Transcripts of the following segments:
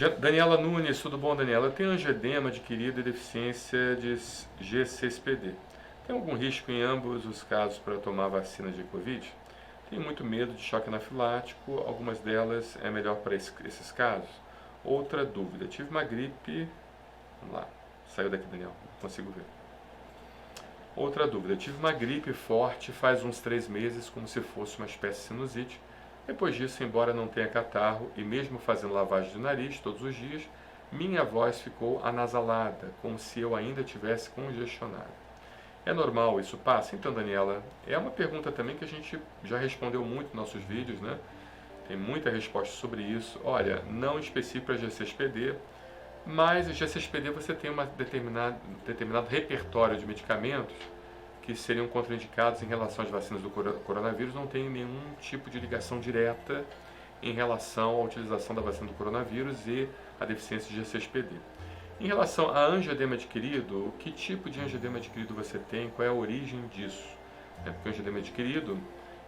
Daniela Nunes, tudo bom, Daniela? Eu tenho angioedema adquirido e deficiência de G6PD. Tem algum risco em ambos os casos para tomar vacina de Covid? Tenho muito medo de choque anafilático, algumas delas é melhor para esses casos. Outra dúvida, tive uma gripe... Vamos lá, saiu daqui, Daniel, não consigo ver. Outra dúvida, tive uma gripe forte faz uns 3 meses, como se fosse uma espécie de sinusite. Depois disso, embora não tenha catarro e mesmo fazendo lavagem de nariz todos os dias, minha voz ficou anasalada, como se eu ainda tivesse congestionado. É normal isso passa? Então, Daniela, é uma pergunta também que a gente já respondeu muito nos nossos vídeos, né? Tem muita resposta sobre isso. Olha, não específico para G6PD, mas G6PD você tem um determinado repertório de medicamentos que seriam contraindicados em relação às vacinas do coronavírus, não tem nenhum tipo de ligação direta em relação à utilização da vacina do coronavírus e a deficiência de G6PD. Em relação a angioedema adquirido, que tipo de angioedema adquirido você tem? Qual é a origem disso? Porque o angioedema adquirido,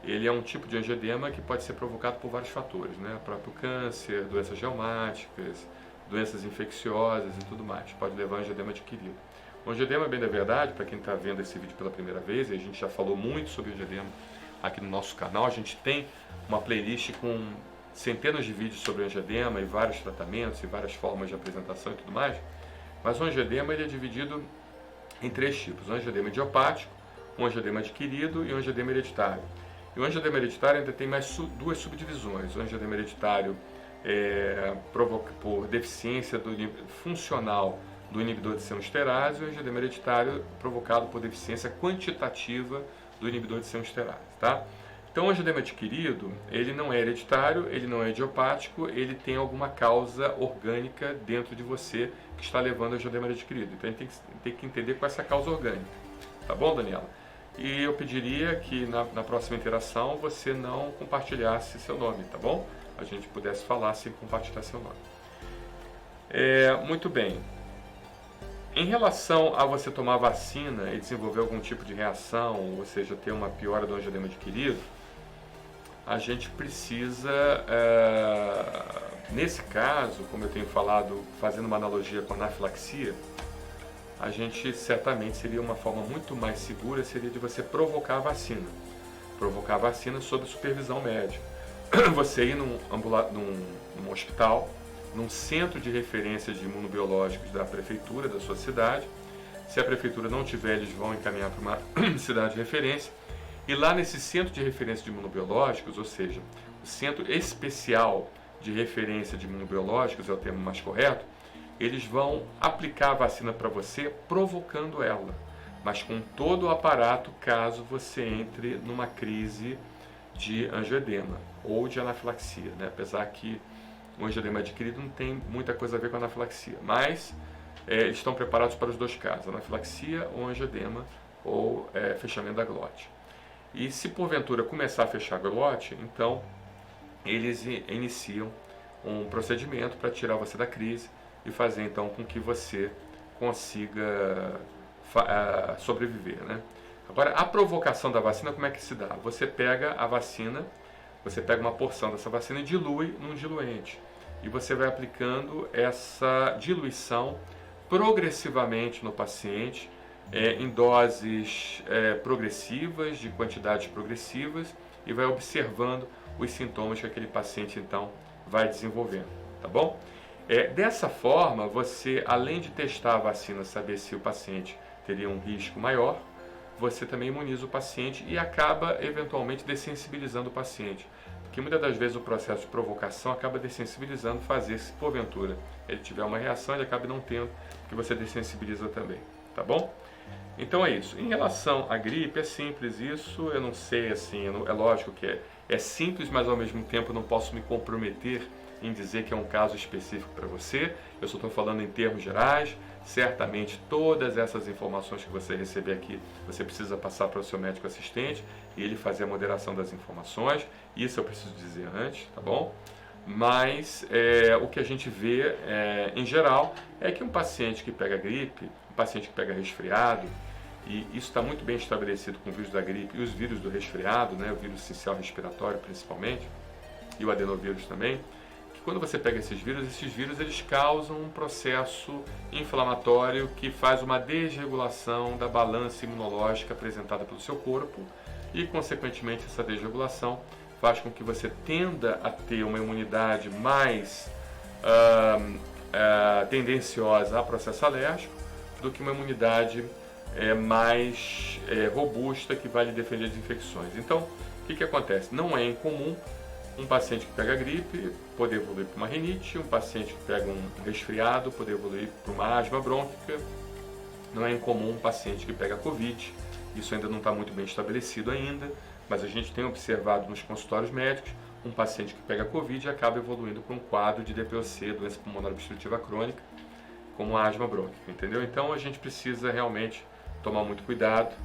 ele é um tipo de angioedema que pode ser provocado por vários fatores, né? O próprio câncer, doenças reumáticas, doenças infecciosas e tudo mais, pode levar a angioedema adquirido. O angioedema, bem da verdade, para quem está vendo esse vídeo pela primeira vez, e a gente já falou muito sobre angioedema aqui no nosso canal, a gente tem uma playlist com centenas de vídeos sobre angioedema e vários tratamentos e várias formas de apresentação e tudo mais, mas o angioedema ele é dividido em 3 tipos, o angioedema idiopático, o angioedema adquirido e o angioedema hereditário. E o angioedema hereditário ainda tem mais 2 subdivisões, o angioedema hereditário provoca por deficiência funcional do inibidor de semisterase e o angioedema hereditário provocado por deficiência quantitativa do inibidor de semisterase, tá? Então o angioedema adquirido, ele não é hereditário, ele não é idiopático, ele tem alguma causa orgânica dentro de você que está levando ao angioedema adquirido. Então a gente tem que entender qual é essa causa orgânica, tá bom, Daniela? E eu pediria que na próxima interação você não compartilhasse seu nome, tá bom? A gente pudesse falar sem compartilhar seu nome. Muito bem. Em relação a você tomar vacina e desenvolver algum tipo de reação, ou seja, ter uma piora do angioedema adquirido, a gente precisa, nesse caso, como eu tenho falado, fazendo uma analogia com a anafilaxia, a gente certamente seria uma forma muito mais segura, seria de você provocar a vacina. Provocar a vacina sob supervisão médica. Você ir num hospital, num centro de referência de imunobiológicos da prefeitura, da sua cidade. Se a prefeitura não tiver, eles vão encaminhar para uma cidade de referência. E lá nesse centro de referência de imunobiológicos, ou seja, o Centro Especial de Referência de Imunobiológicos, é o termo mais correto, eles vão aplicar a vacina para você, provocando ela, mas com todo o aparato caso você entre numa crise de angioedema ou de anafilaxia, né? Apesar que o angioedema adquirido não tem muita coisa a ver com a anafilaxia, mas eles estão preparados para os 2 casos, anafilaxia ou angioedema ou fechamento da glote. E se porventura começar a fechar a glote, então eles iniciam um procedimento para tirar você da crise e fazer então com que você consiga sobreviver, né? Agora, a provocação da vacina, como é que se dá? Você pega a vacina, você pega uma porção dessa vacina e dilui num diluente. E você vai aplicando essa diluição progressivamente no paciente, em doses progressivas, de quantidades progressivas, e vai observando os sintomas que aquele paciente então vai desenvolvendo, tá bom? Dessa forma, você, além de testar a vacina, saber se o paciente teria um risco maior, você também imuniza o paciente e acaba eventualmente dessensibilizando o paciente. Porque muitas das vezes o processo de provocação acaba dessensibilizando, fazer se porventura ele tiver uma reação, ele acaba não tendo, porque você dessensibiliza também, tá bom? Então é isso. Em relação à gripe, é simples isso, eu não sei, assim, é lógico que é simples, mas ao mesmo tempo eu não posso me comprometer em dizer que é um caso específico para você. Eu só estou falando em termos gerais. Certamente todas essas informações que você receber aqui, você precisa passar para o seu médico assistente e ele fazer a moderação das informações. Isso eu preciso dizer antes, tá bom? Mas o que a gente vê em geral é que um paciente que pega gripe, um paciente que pega resfriado, e isso está muito bem estabelecido com o vírus da gripe e os vírus do resfriado, né, o vírus sincicial respiratório principalmente, e o adenovírus também, que quando você pega esses vírus eles causam um processo inflamatório que faz uma desregulação da balança imunológica apresentada pelo seu corpo e, consequentemente, essa desregulação faz com que você tenda a ter uma imunidade mais tendenciosa a processo alérgico do que uma imunidade mais robusta que vai lhe defender de infecções. Então, o que acontece? Não é incomum um paciente que pega gripe poder evoluir para uma rinite, um paciente que pega um resfriado poder evoluir para uma asma brônquica. Não é incomum um paciente que pega Covid, isso ainda não está muito bem estabelecido ainda, mas a gente tem observado nos consultórios médicos um paciente que pega Covid e acaba evoluindo para um quadro de DPOC, doença pulmonar obstrutiva crônica, como a asma brônquica, entendeu? Então a gente precisa realmente tomar muito cuidado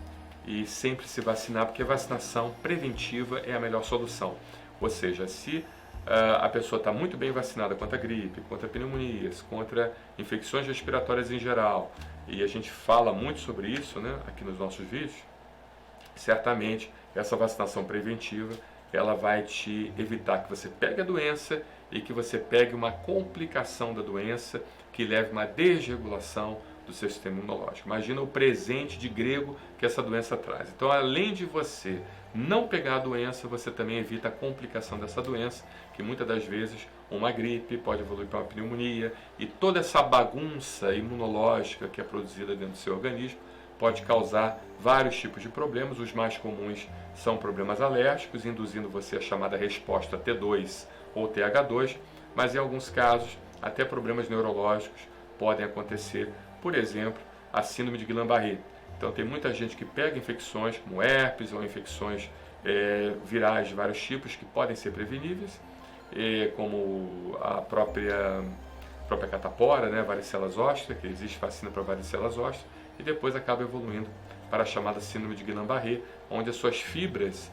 e sempre se vacinar, porque a vacinação preventiva é a melhor solução. Ou seja, se a pessoa está muito bem vacinada contra a gripe, contra pneumonias, contra infecções respiratórias em geral, e a gente fala muito sobre isso, né, aqui nos nossos vídeos, certamente essa vacinação preventiva ela vai te evitar que você pegue a doença e que você pegue uma complicação da doença que leve a uma desregulação do seu sistema imunológico. Imagina o presente de grego que essa doença traz. Então, além de você não pegar a doença, você também evita a complicação dessa doença, que muitas das vezes uma gripe pode evoluir para uma pneumonia, e toda essa bagunça imunológica que é produzida dentro do seu organismo pode causar vários tipos de problemas. Os mais comuns são problemas alérgicos, induzindo você a chamada resposta T2 ou TH2, mas em alguns casos até problemas neurológicos podem acontecer. Por exemplo, a síndrome de Guillain-Barré. Então tem muita gente que pega infecções como herpes ou infecções virais de vários tipos que podem ser preveníveis, como a própria catapora, né, varicela zoster, que existe vacina para varicela zoster, e depois acaba evoluindo para a chamada síndrome de Guillain-Barré, onde as suas fibras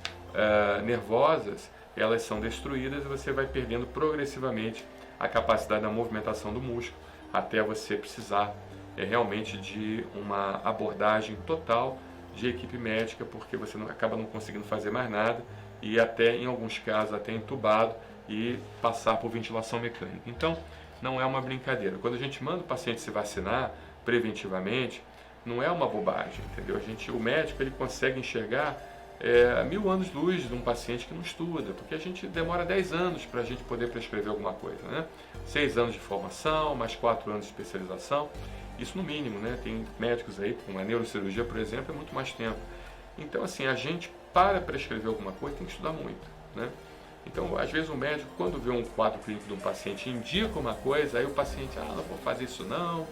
nervosas elas são destruídas e você vai perdendo progressivamente a capacidade da movimentação do músculo, até você precisar realmente de uma abordagem total de equipe médica, porque você acaba não conseguindo fazer mais nada e até em alguns casos até entubado e passar por ventilação mecânica. Então não é uma brincadeira. Quando a gente manda o paciente se vacinar preventivamente, não é uma bobagem, entendeu? O médico ele consegue enxergar 1000 anos-luz de um paciente que não estuda, porque a gente demora 10 anos para a gente poder prescrever alguma coisa, né? 6 anos de formação, mais 4 anos de especialização, isso no mínimo, né? Tem médicos aí, com a neurocirurgia, por exemplo, é muito mais tempo. Então, assim, a gente, para prescrever alguma coisa, tem que estudar muito, né? Então, às vezes o médico, quando vê um quadro clínico de um paciente, indica uma coisa, aí o paciente, não vou fazer isso não,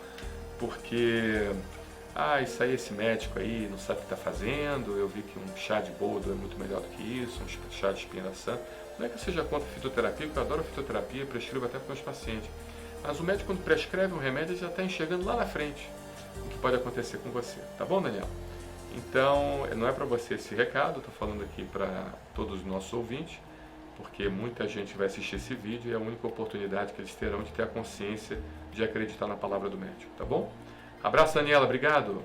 porque... isso aí, esse médico aí não sabe o que está fazendo, eu vi que um chá de boldo é muito melhor do que isso, um chá de espinha da santa. Não é que eu seja contra a fitoterapia, porque eu adoro a fitoterapia, prescrevo até para os meus pacientes. Mas o médico, quando prescreve um remédio, ele já está enxergando lá na frente o que pode acontecer com você. Tá bom, Daniel? Então, não é para você esse recado, estou falando aqui para todos os nossos ouvintes, porque muita gente vai assistir esse vídeo e é a única oportunidade que eles terão de ter a consciência de acreditar na palavra do médico, tá bom? Abraço, Daniela, obrigado!